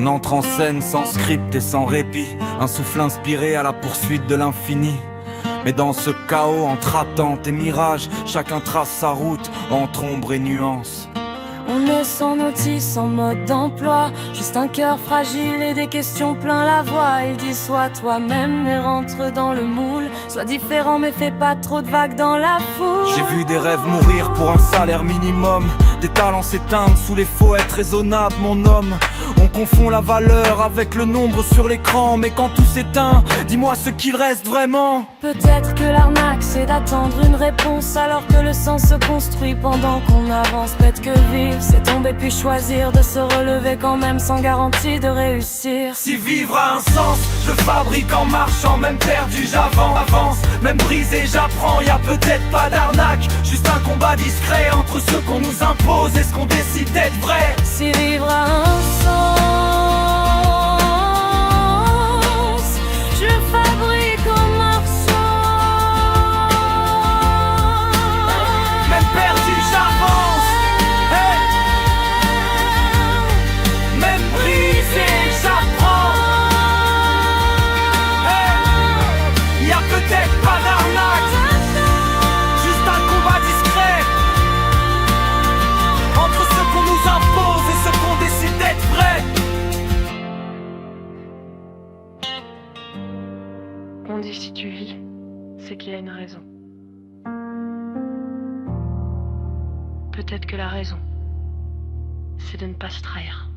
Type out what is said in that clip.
On entre en scène sans script et sans répit, un souffle inspiré à la poursuite de l'infini. Mais dans ce chaos entre attente et mirage, chacun trace sa route entre ombre et nuance. On est sans notice, sans mode d'emploi, juste un cœur fragile et des questions plein la voix. Il dit sois toi-même et rentre dans le moule, sois différent mais fais pas trop de vagues dans la foule. J'ai vu des rêves mourir pour un salaire minimum, des talents s'éteindre sous les faux être raisonnables, mon homme. On confond la valeur avec le nombre sur l'écran, mais quand tout s'éteint, dis-moi ce qu'il reste vraiment. Peut-être que l'arnaque c'est d'attendre une réponse alors que le sens se construit pendant qu'on avance. Peut-être que vivre c'est tomber puis choisir de se relever quand même sans garantie de réussir. Si vivre a un sens, je fabrique en marchant, même perdu j'avance, même brisé j'apprends. Y a peut-être pas d'arnaque, juste un combat discret entre ce qu'on nous impose et ce qu'on décide d'être vrai. Si vivre a un sens, je fabrique en marchant. Même perdu j'avance, hey. Même brisé j'apprends, hey. Y a peut-être pas d'arnaque, juste un combat discret entre ce qu'on nous impose et ce qu'on décide d'être vrai. On dit si tu vis, c'est qu'il y a une raison. Peut-être que la raison, c'est de ne pas se trahir.